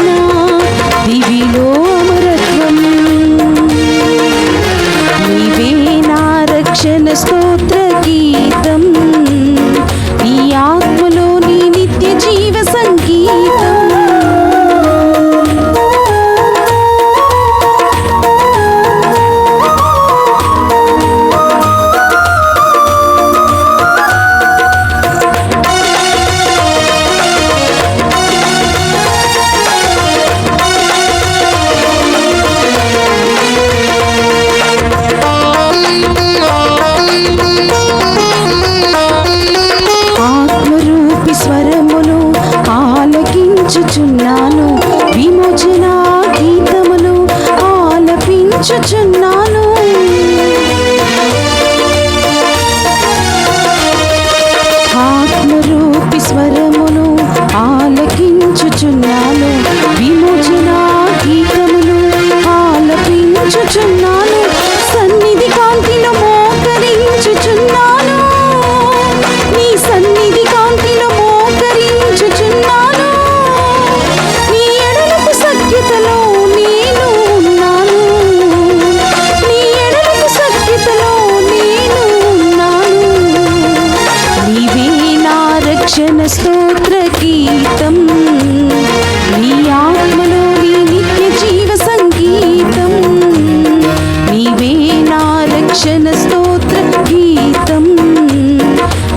కన్నా దివిలో అమరత్వం. నీవే నా రక్షణ స్తోత్ర గీతం, నీ ఆత్మలో నీ నిత్య జీవ సంగీతం. స్వరమును ఆలకించుచున్నాను, విమోచన గీతమును ఆలపించుచున్నాను. ఆత్మరూపి స్వరమును ఆలకించుచున్నాను, విమోచన గీతమును ఆలపించుచున్నాను. సన్నిధి కాంతిలో మోకరించుచున్నాను, నీ సన్నిధి కాంతిలో మోకరించుచున్నాను. నీ ఎడలకు సఖ్యతలో నేను ఉన్నాను, నీ ఎడలకు సఖ్యతలో నేను ఉన్నాను. నీవే నా రక్షణ స్తోత్ర గీతం, నీ ఆత్మలో నీ నిత్య జీవ సంగీతం. నీవే నా రక్షణ స్తోత్ర గీతం,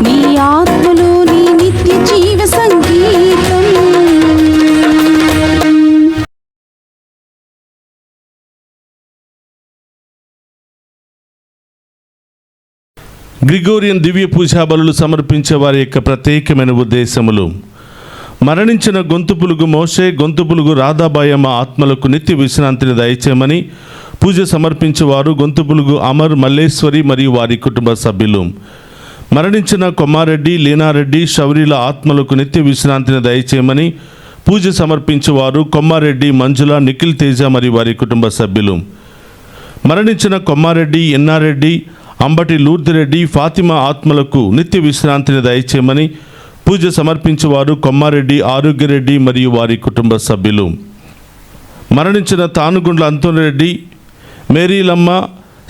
నీ ఆత్మలో నీ నిత్య జీవ సంగీతం. గ్రిగోరియన్ దివ్య పూజా బలులు సమర్పించే వారి యొక్క ప్రత్యేకమైన ఉద్దేశములు: మరణించిన గొంతుపులుగు మోషే, గొంతుపులుగు రాధాబాయమ్మ ఆత్మలకు నిత్య విశ్రాంతిని దయచేయమని పూజ సమర్పించేవారు గొంతుపులుగు అమర్, మల్లేశ్వరి మరియు వారి కుటుంబ సభ్యులు. మరణించిన కొమ్మారెడ్డి, లీనారెడ్డి, శౌరీల ఆత్మలకు నిత్య విశ్రాంతిని దయచేయమని పూజ సమర్పించేవారు కొమ్మారెడ్డి, మంజుల, నిఖిల్ తేజ మరియు వారి కుటుంబ సభ్యులు. మరణించిన కొమ్మారెడ్డి, ఎన్నారెడ్డి, అంబటి లూర్దిరెడ్డి, ఫాతిమా ఆత్మలకు నిత్య విశ్రాంతిని దయచేయమని పూజ సమర్పించేవారు కొమ్మారెడ్డి, ఆరోగ్యరెడ్డి మరియు వారి కుటుంబ సభ్యులు. మరణించిన తానుగుండ్ల అంతోనిరెడ్డి, మేరీలమ్మ,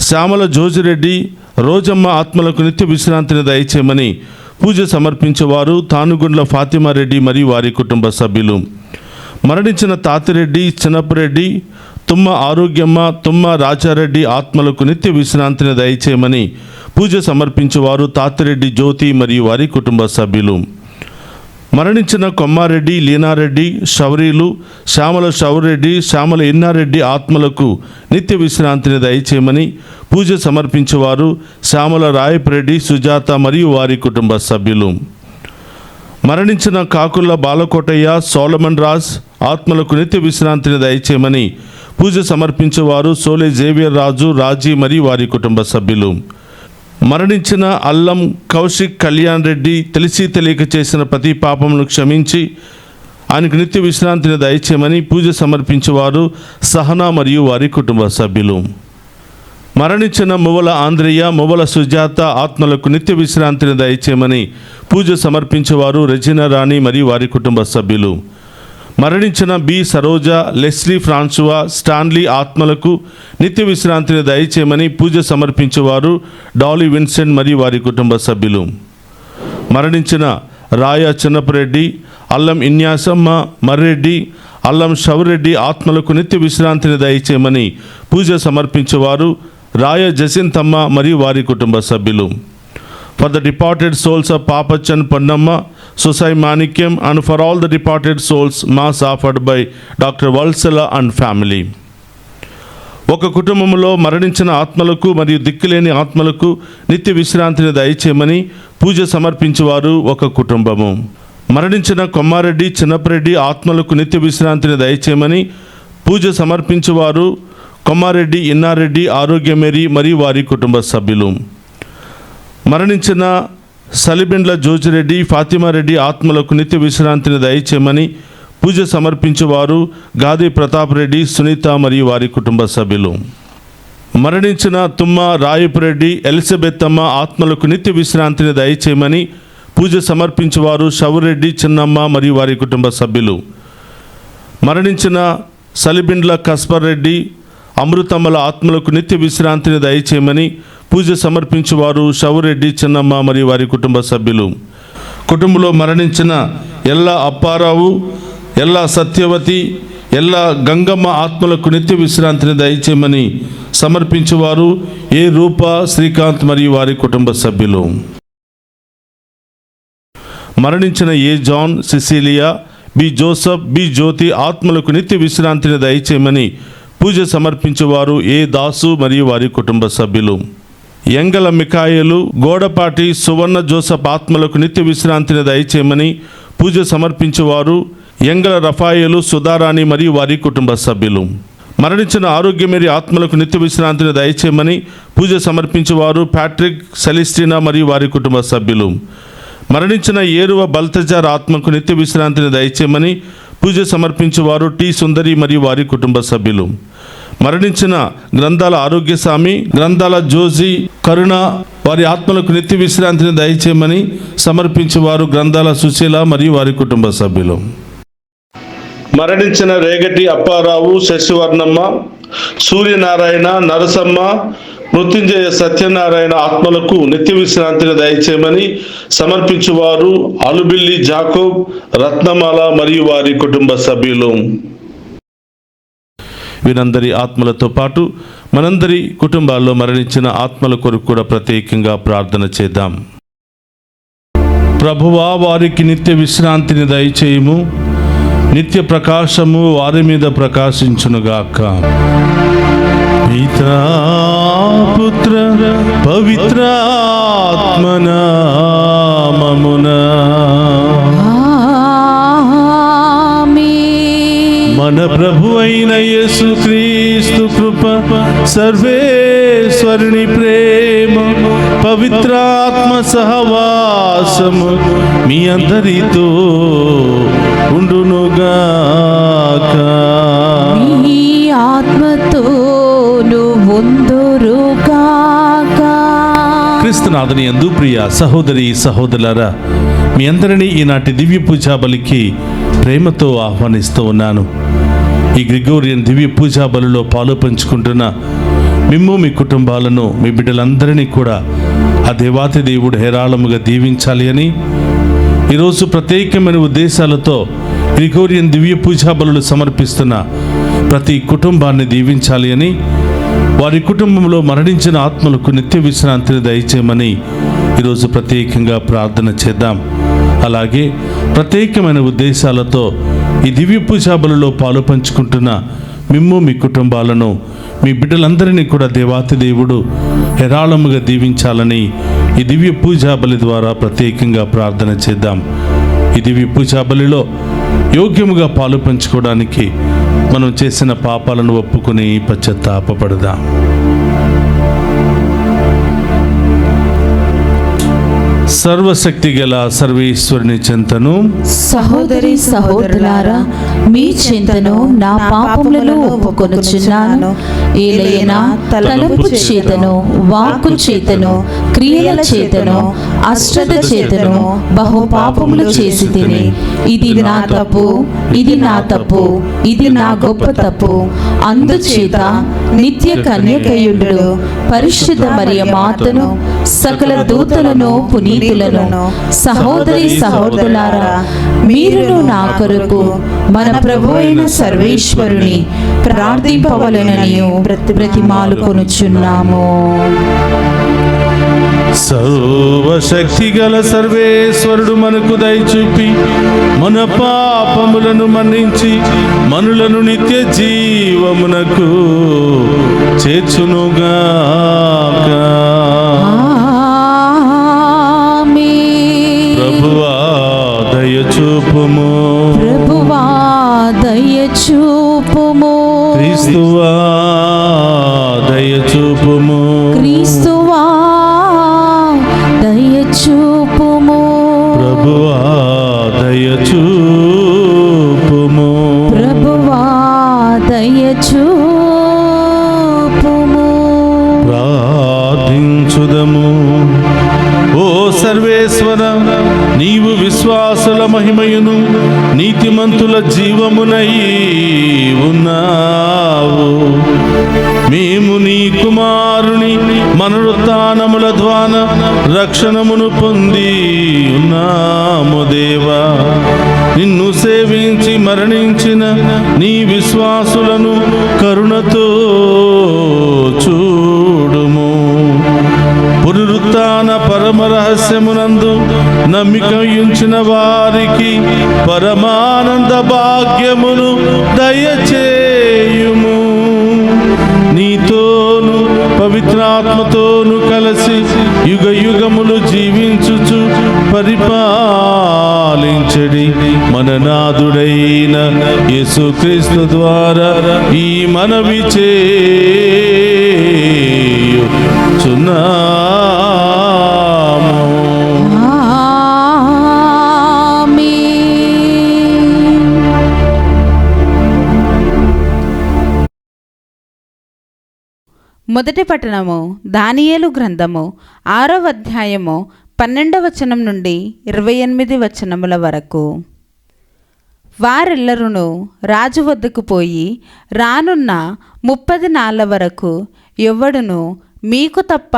శ్యామల జోజిరెడ్డి, రోజమ్మ ఆత్మలకు నిత్య విశ్రాంతిని దయచేయమని పూజ సమర్పించేవారు తానుగుండ్ల ఫాతిమారెడ్డి మరియు వారి కుటుంబ సభ్యులు. మరణించిన తాతిరెడ్డి, చిన్నప్పరెడ్డి, తుమ్మ ఆరోగ్యమ్మ, తుమ్మ రాజారెడ్డి ఆత్మలకు నిత్య విశ్రాంతిని దయచేయమని పూజ సమర్పించేవారు తాతిరెడ్డి జ్యోతి మరియు వారి కుటుంబ సభ్యులు. మరణించిన కొమ్మారెడ్డి, లీనారెడ్డి, శౌరీలు, శ్యామల శౌరెడ్డి, శ్యామల ఎన్నారెడ్డి ఆత్మలకు నిత్య విశ్రాంతిని దయచేయమని పూజ సమర్పించేవారు శ్యామల రాయపరెడ్డి, సుజాత మరియు వారి కుటుంబ సభ్యులు. మరణించిన కాకుల బాలకోటయ్య, సోలమన్ రాజ్ ఆత్మలకు నిత్య విశ్రాంతిని దయచేయమని పూజ సమర్పించేవారు సోలే జేవియర్ రాజు, రాజీ మరియు వారి కుటుంబ సభ్యులు. మరణించిన అల్లం కౌశిక్ కళ్యాణ్ రెడ్డి తెలిసి తెలియక చేసిన ప్రతి పాపమును క్షమించి ఆయనకు నిత్య విశ్రాంతిని దయచేయమని పూజ సమర్పించేవారు సహనా మరియు వారి కుటుంబ సభ్యులు. మరణించిన మువ్వల ఆంధ్రయ్య, మువ్వల సుజాత ఆత్మలకు నిత్య విశ్రాంతిని దయచేయమని పూజ సమర్పించేవారు రెజినా రాణి మరియు వారి కుటుంబ సభ్యులు. మరణించిన బి సరోజ, లెస్లీ ఫ్రాన్సువా, స్టాన్లీ ఆత్మలకు నిత్య విశ్రాంతిని దయచేయమని పూజ సమర్పించేవారు డాలీ విన్సెంట్ మరియు వారి కుటుంబ సభ్యులు. మరణించిన రాయ చిన్నపరెడ్డి, అల్లం ఇన్యాసమ్మ, మర్రెడ్డి, అల్లం షౌరెడ్డి ఆత్మలకు నిత్య విశ్రాంతిని దయచేయమని పూజ సమర్పించేవారు రాయ జసింతమ్మ మరియు వారి కుటుంబ సభ్యులు. For the departed souls of Papachan Pannamma, Susai Manikyam, and for all the departed souls, Mass offered by Dr. Valsala and family. ఒక కుటుంబంలో మరణించిన ఆత్మలకు మరియు దిక్కులేని ఆత్మలకు నిత్య విశ్రాంతిని దయచేయమని పూజ సమర్పించేవారు ఒక కుటుంబము. మరణించిన కొమ్మారెడ్డి, చిన్నపరెడ్డి ఆత్మలకు నిత్య విశ్రాంతిని దయచేయమని పూజ సమర్పించేవారు కొమ్మారెడ్డి, ఎన్నారెడ్డి, ఆరోగ్యమేరి మరియు వారి కుటుంబ సభ్యులు. మరణించిన సలిబెండ్ల జోజిరెడ్డి, ఫాతిమారెడ్డి ఆత్మలకు నిత్య విశ్రాంతిని దయచేయమని పూజ సమర్పించేవారు గాది ప్రతాప్ రెడ్డి, సునీత మరియు వారి కుటుంబ సభ్యులు. మరణించిన తుమ్మ రాయపురెడ్డి, ఎలిజబెత్తమ్మ ఆత్మలకు నిత్య విశ్రాంతిని దయచేయమని పూజ సమర్పించేవారు షవురెడ్డి, చిన్నమ్మ మరియు వారి కుటుంబ సభ్యులు. మరణించిన సలిబిండ్ల కస్పర్ రెడ్డి అమృతమ్మల ఆత్మలకు నిత్య విశ్రాంతిని దయచేయమని పూజ సమర్పించేవారు షవురెడ్డి చిన్నమ్మ మరియు వారి కుటుంబ సభ్యులు. కుటుంబంలో మరణించిన ఎల్లా అప్పారావు, ఎల్లా సత్యవతి, ఎల్లా గంగమ్మ ఆత్మలకు నిత్య విశ్రాంతిని దయచేయమని సమర్పించేవారు ఏ రూప, శ్రీకాంత్ మరియు వారి కుటుంబ సభ్యులు. మరణించిన A John, Cecilia, B Joseph, B Jyothi ఆత్మలకు నిత్య విశ్రాంతిని దయచేయమని పూజ సమర్పించేవారు ఏ దాసు మరియు వారి కుటుంబ సభ్యులు. ఎంగల మికాయలు, గోడపాటి సువర్ణ జోసఫ్ ఆత్మలకు నిత్య విశ్రాంతిని దయచేయమని పూజ సమర్పించేవారు ఎంగల రఫాయేలు, సుధారాణి మరియు వారి కుటుంబ సభ్యులు. మరణించిన ఆరోగ్యమేరి ఆత్మలకు నిత్య విశ్రాంతిని దయచేయమని పూజ సమర్పించేవారు ప్యాట్రిక్, సెలిస్టినా మరియు వారి కుటుంబ సభ్యులు. మరణించిన ఏరువ బల్తజార్ ఆత్మకు నిత్య విశ్రాంతిని దయచేయమని పూజ సమర్పించేవారు టి సుందరి మరియు వారి కుటుంబ సభ్యులు. మరణించిన గ్రంథాల ఆరోగ్యస్వామి, గ్రంథాల జోజీ, కరుణ వారి ఆత్మలకు నిత్య విశ్రాంతిని దయచేయమని సమర్పించేవారు గ్రంథాల సుశీల మరియు వారి కుటుంబ సభ్యులు. మరణించిన రేగటి అప్పారావు, శశివర్ణమ్మ, సూర్యనారాయణ, నరసమ్మ, మృత్యుంజయ సత్యనారాయణ ఆత్మలకు నిత్య విశ్రాంతిని దయచేయమని సమర్పించేవారు అలుబిల్లి జాకోబ్, రత్నమాల మరియు వారి కుటుంబ సభ్యులు. వీరందరి ఆత్మలతో పాటు మనందరి కుటుంబాల్లో మరణించిన ఆత్మల కొరకు కూడా ప్రత్యేకంగా ప్రార్థన చేద్దాం. ప్రభువా, వారికి నిత్య విశ్రాంతిని దయచేయము, నిత్య ప్రకాశము వారి మీద ప్రకాశించునుగాక. పితా, పుత్ర, పవిత్రాత్మ నామమున మన ప్రభు అయిన యేసుక్రీస్తు కృప, సర్వేశ్వరుని ప్రేమ, పవిత్రాత్మ సహవాసము మీ అందరితో ఉండునుగాక. మీ ఆత్మతోను ఉందురుగాక. క్రీస్తునాథుని యందు ప్రియ సహోదరి సహోదరులారా, మీ అందరినీ ఈనాటి దివ్య పూజా బలికి ప్రేమతో ఆహ్వానిస్తూ ఉన్నాను. ఈ గ్రిగోరియన్ దివ్య పూజా బలిలో పాలు పంచుకుంటున్న మిమ్ము, మీ కుటుంబాలను, మీ బిడ్డలందరినీ కూడా ఆ దేవాతి దేవుడు హేరాళముగా దీవించాలి అని ఈరోజు ప్రత్యేకమైన ఉద్దేశాలతో గ్రిగోరియన్ దివ్య పూజా బలులు సమర్పిస్తున్న ప్రతి కుటుంబాన్ని దీవించాలి అని, వారి కుటుంబంలో మరణించిన ఆత్మలకు నిత్య విశ్రాంతిని దయచేయమని ఈరోజు ప్రత్యేకంగా ప్రార్థన చేద్దాం. అలాగే ప్రత్యేకమైన ఉద్దేశాలతో ఈ దివ్య పూజా బలిలో పాలు పంచుకుంటున్న మిమ్ము, మీ కుటుంబాలను, మీ బిడ్డలందరినీ కూడా దేవాతి దేవుడు హేరాళముగా దీవించాలని ఈ దివ్య పూజా బలి ద్వారా ప్రత్యేకంగా ప్రార్థన చేద్దాం. ఈ దివ్య పూజా బలిలో యోగ్యముగా పాలు పంచుకోవడానికి మనం చేసిన పాపాలను ఒప్పుకొని పశ్చాత్తాపపడదాం. సర్వశక్తి గల సర్వేశ్వరుని చెంతను, సహోదరి సహోదరులారా, మీ చింతను నా పాపములను ఒప్పుకొనుచున్నాను. ఏలైనా తలంపు చేతను, వాక్కు చేతను, క్రియల చేతను, అశ్రద్ధ చేతను బహు పాపములు చేసి తిని, ఇది నా తప్పు, ఇది నా తప్పు, ఇది నా గొప్ప తప్పు. అందుచేత నిత్య కన్యకయుడు పరిశుద్ధ మరియ మాతను, సకల దూతలను, పునీతులను, సహోదరి సహోదరులారా, మీరును నా కొరకు మన ప్రభు అయిన సర్వేశ్వరుని ప్రార్థింపవలెనని బ్రతిమాలుకొనుచున్నాము. సర్వశక్తి గల సర్వేశ్వరుడు మనకు దయచూపి మన పాపములను మన్నించి మనులను నిత్య జీవమునకు చేర్చునుగాక. ప్రభువా దయచూపుము, ప్రభువా దయచూపుము, క్రీస్తువా దయచూపుము, క్రీస్తువా దయచూపుము, ప్రభువా దయచూపుము, ప్రభువా దయచూపుము. ప్రార్థించుదము. ఓ సర్వేశ్వర, నీవు విశ్వాసుల మహిమయును నీతిమంతుల జీవమునై రక్షణమును పొంది ఉన్నాము దేవా. నిన్ను సేవించి మరణించిన నీ విశ్వాసులను కరుణతో చూడుము. పునరుత్థాన పరమ రహస్యమునందు నమ్మిక ఉంచిన వారికి పరమానంద భాగ్యమును దయచేయుము. నీతోను పవిత్రాత్మతోను కలిసి యుగ యుగములు జీవించుచు పరిపాలించడి మన నాథుడైన యేసుక్రీస్తు ద్వారా ఈ మనవి చేయుచున్నాము. మొదటి పట్టణము దానియేలు గ్రంథము 6వ అధ్యాయము 12వ వచనం నుండి 28 వచనముల వరకు. వారెల్లరును రాజు వద్దకు పోయి రానున్న 30 నాళ్ళ వరకు ఎవ్వడును మీకు తప్ప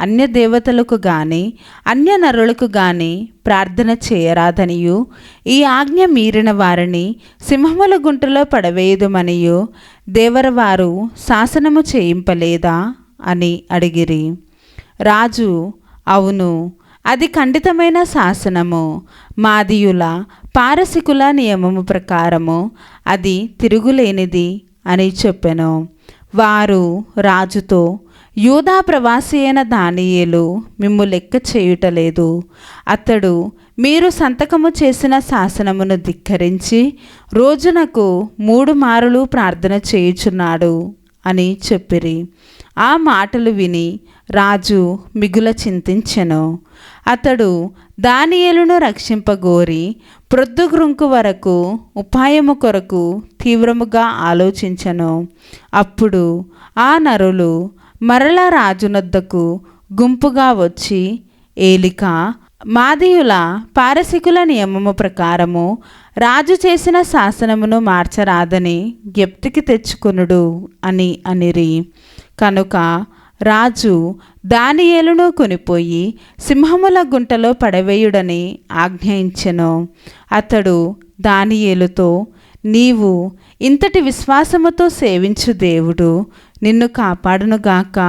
అన్య దేవతలకు గాని అన్య నరులకు గాని ప్రార్థన చేయరాదనియు, ఈ ఆజ్ఞ మీరిన వారిని సింహముల గుంటలో పడవేయుదుమనియు దేవరవారు శాసనము చేయింపలేదా అని అడిగిరి. రాజు, అవును, అది ఖండితమైన శాసనము. మాదీయుల పారసికుల నియమము ప్రకారము అది తిరుగులేనిది అని చెప్పెను. వారు రాజుతో, యూదా ప్రవాసి అయిన దానియేలు మిమ్ము లెక్క చేయుటలేదు. అతడు మీరు సంతకము చేసిన శాసనమును ధిక్కరించి రోజునకు 3 మారులు ప్రార్థన చేయుచున్నాడు అని చెప్పిరి. ఆ మాటలు విని రాజు మిగుల చింతించెను. అతడు దానియేలును రక్షింపగోరి ప్రొద్దుగ్రుంకు వరకు ఉపాయము కొరకు తీవ్రముగా ఆలోచించెను. అప్పుడు ఆ నరులు మరలా రాజునొద్దకు గుంపుగా వచ్చి, ఏలిక, మాదీయుల పారసికుల నియమము ప్రకారము రాజు చేసిన శాసనమును మార్చరాదని జ్ఞప్తికి తెచ్చుకొనుడు అని అనిరి. కనుక రాజు దానియేలును కొనిపోయి సింహముల గుంటలో పడవేయుడని ఆజ్ఞయించెను. అతడు దానియేలుతో, నీవు ఇంతటి విశ్వాసముతో సేవించు దేవుడు నిన్ను కాపాడునుగాక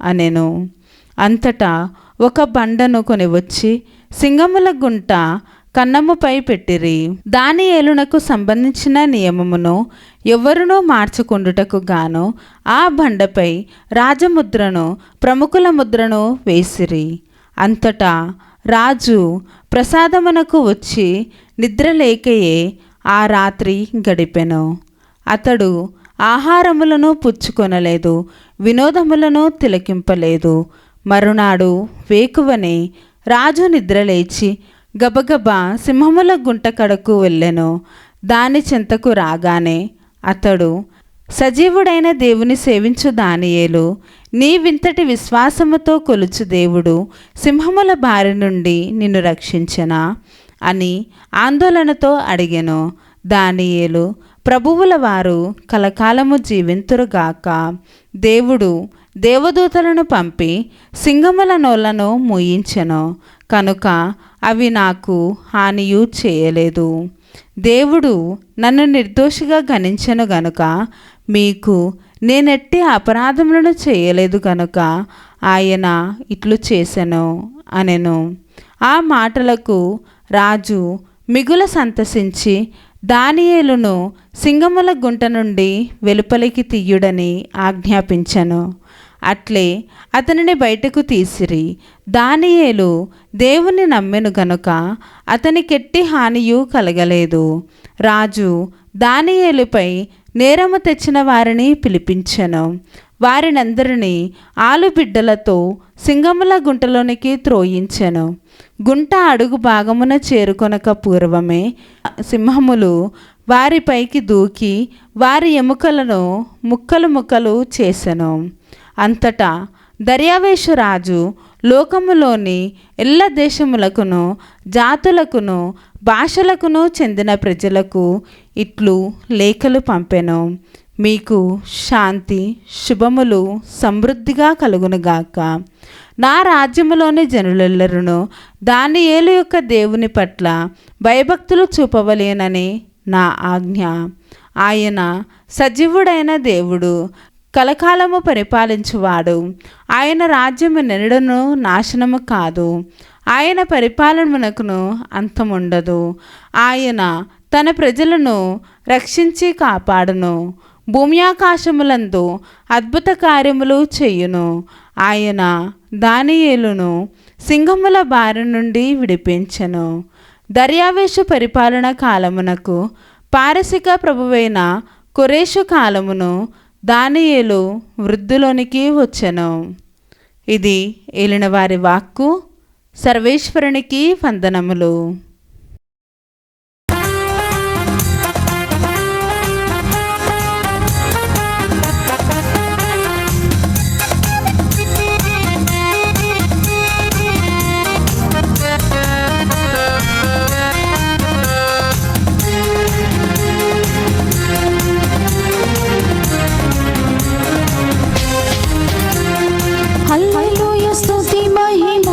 అనెను. అంతటా ఒక బండను కొనివచ్చి సింగముల గుంట కన్నముపై పెట్టిరి. దానియేలునకు సంబంధించిన నియమమును ఎవరునూ మార్చుకొనుటకు గాను ఆ బండపై రాజముద్రను ప్రముఖుల ముద్రను వేసిరి. అంతటా రాజు ప్రసాదమునకు వచ్చి నిద్రలేకయే ఆ రాత్రి గడిపెను. అతడు ఆహారములను పుచ్చుకొనలేదు, వినోదములను తిలకింపలేదు. మరునాడు వేకువనే రాజు నిద్రలేచి గబగబా సింహముల గుంట కడకు వెళ్ళెను. దాని చెంతకు రాగానే అతడు, సజీవుడైన దేవుని సేవించు దానియేలు, నీవింతటి విశ్వాసముతో కొలుచు దేవుడు సింహముల బారి నుండి నిన్ను రక్షించెనా అని ఆందోళనతో అడిగెను. దానియేలు, ప్రభువుల వారు కలకాలము జీవింతురుగాక. దేవుడు దేవదూతలను పంపి సింగముల నోళ్లను మూయించెను, కనుక అవి నాకు హానియు చేయలేదు. దేవుడు నన్ను నిర్దోషిగా గణించెను గనుక మీకు నేనెట్టి అపరాధములను చేయలేదు గనుక ఆయన ఇట్లు చేసెను అనెను. ఆ మాటలకు రాజు మిగుల సంతసించి దానియేలును సింగముల గుంట నుండి వెలుపలికి తీయుడని ఆజ్ఞాపించెను. అట్లే అతనిని బయటకు తీసిరి. దానియేలు దేవుని నమ్మెను గనుక అతనికెట్టి హానియు కలగలేదు. రాజు దానియేలుపై నేరము తెచ్చిన వారిని పిలిపించెను. వారినందరినీ ఆలుబిడ్డలతో సింగముల గుంటలోనికి త్రోయించెను. గుంట అడుగు భాగమున చేరుకొనక పూర్వమే సింహములు వారిపైకి దూకి వారి ఎముకలను ముక్కలు ముక్కలు చేసెను. అంతటా దర్యావేషు రాజు లోకములోని ఎల్ల దేశములకును జాతులకును భాషలకును చెందిన ప్రజలకు ఇట్లు లేఖలు పంపెను. మీకు శాంతి శుభములు సమృద్ధిగా కలుగునుగాక. నా రాజ్యములోని జనులెల్లరును దానియేలు యొక్క దేవుని పట్ల భయభక్తులు చూపవలేనని నా ఆజ్ఞ. ఆయన సజీవుడైన దేవుడు, కలకాలము పరిపాలించువాడు. ఆయన రాజ్యము నెనడను నాశనము కాదు. ఆయన పరిపాలనమునకును అంతముండదు. ఆయన తన ప్రజలను రక్షించి కాపాడును. భూమి ఆకాశములందు అద్భుత కార్యములు చేయును. ఆయన దానియేలును సింహముల బారి నుండి విడిపించెను. దర్యావేషు పరిపాలన కాలమునకు పారసిక ప్రభువైన కొరేషు కాలమును దానియేలు వృద్ధిలోనికి వచ్చెను. ఇది ఏలినవారి వాక్కు. సర్వేశ్వరునికి వందనములు. హల్లెలూయా స్తుతి మహిమ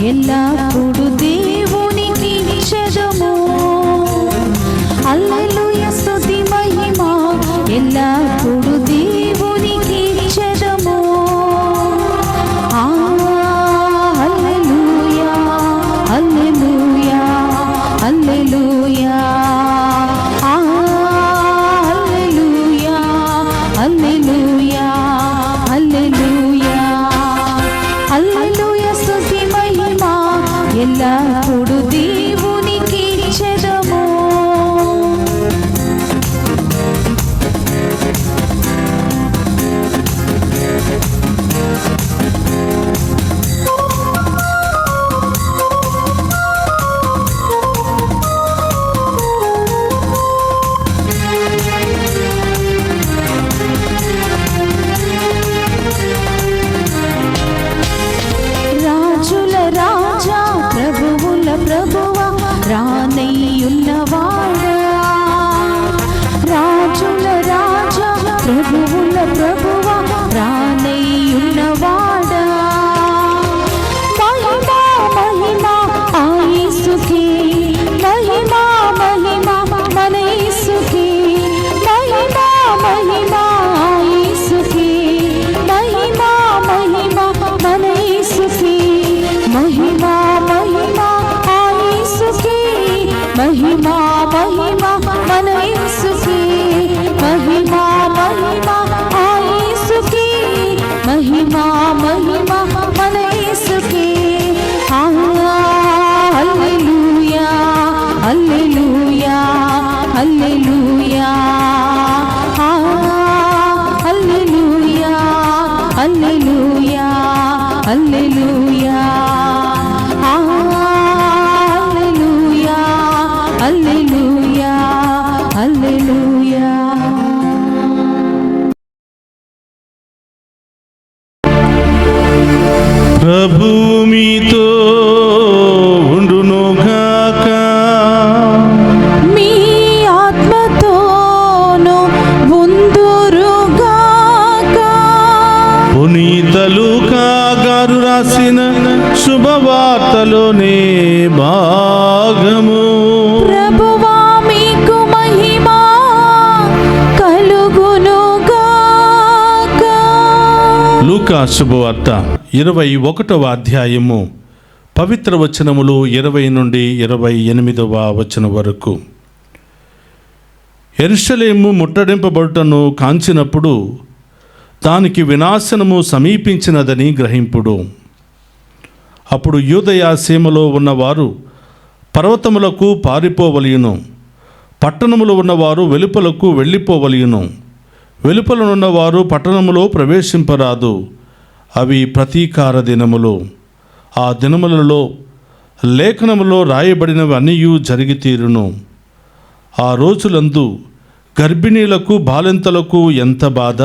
ఎల్లప్పుడూ దేవునికి నిత్యము. హల్లెలూయా స్తుతి మహిమ ఎల్లప్పుడూ దేవునికి నిత్యము. హల్లెలూయా హల్లెలూయా హల్లెలూయా హల్లెలూయా హల్లెలూయా హల్లెలూయా హల్లెలూయా స్తుతి మహిమ ఎల్లప్పుడూ దేవునికి నిత్యము. రాజుల రాజా ప్రభువుల ప్రభువా రానయ్యున్నవాడా. రాజుల రాజా ప్రభువుల ప్రభువా రానయ్యున్నవాడా. మహిమా మహిమా ఆ యేసుకే, మహిమా మహిమా మన యేసుకే, మహిమా మహిమా ఆ యేసుకే, మహిమా మహిమా మన యేసుకే, మహిమా మహిమా ఆ యేసుకే, మహిమా మహిమా మన యేసుకే, మహిమా మహిమా ఆ యేసుకే, మహిమా మహిమా మన యేసుకే. హల్లెలూయా హల్లెలూయా హల్లెలూయా హల్లెలూయా హల్లెలూయా హల్లెలూయా హల్లెలూయా హల్లెలూయా హల్లెలూయా. ప్రభు మీతో ఉండునుగాక. మీ ఆత్మతోను ఉందురుగాక. పునీత లూకా గారు రాసిన శుభవార్తలోనే భాగము. ప్రభువా మీకు మహిమ కలుగునుగాక. లూకా శుభవార్త 21వ అధ్యాయము పవిత్ర వచనములు 20 నుండి 28వ వచనం వరకు. యెరూషలేము ముట్టడింపబడుటను కాంచినప్పుడు దానికి వినాశనము సమీపించినదని గ్రహింపుడు. అప్పుడు యూదయ సీమలో ఉన్నవారు పర్వతములకు పారిపోవలయును, పట్టణములో ఉన్నవారు వెలుపలకు వెళ్ళిపోవలయును. వెలుపలనున్నవారు పట్టణములో ప్రవేశింపరాదు. అవి ప్రతీకార దినములు. ఆ దినములలో లేఖనములో రాయబడినవి అన్నీయూ జరిగి తీరును. ఆ రోజులందు గర్భిణీలకు బాలింతలకు ఎంత బాధ!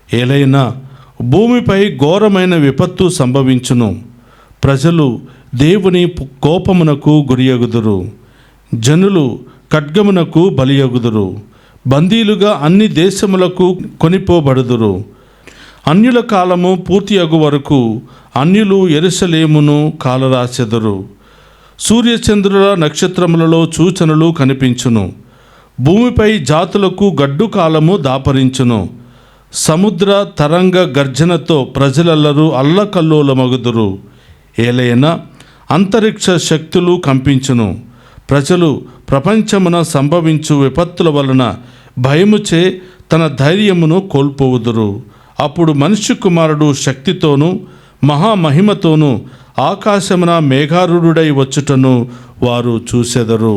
ఏలైనా భూమిపై ఘోరమైన విపత్తు సంభవించును. ప్రజలు దేవుని కోపమునకు గురియగుదురు. జనులు ఖడ్గమునకు బలియగుదురు. బందీలుగా అన్ని దేశములకు కొనిపోబడుదురు. అన్యుల కాలము పూర్తి అగు వరకు అన్యులు యెరూషలేమును కాలరాచెదరు. సూర్యచంద్రుల నక్షత్రములలో సూచనలు కనిపించును. భూమిపై జాతులకు గడ్డు కాలము దాపరించును. సముద్ర తరంగ గర్జనతో ప్రజలెల్లరూ అల్లకల్లోలమగుదురు. ఏలైనా అంతరిక్ష శక్తులు కంపించును. ప్రజలు ప్రపంచమున సంభవించు విపత్తుల వలన భయముచే తన ధైర్యమును కోల్పోవుదురు. అప్పుడు మనుష్య కుమారుడు శక్తితోనూ మహామహిమతోనూ ఆకాశమున మేఘారూఢుడై వచ్చుటను వారు చూసెదరు.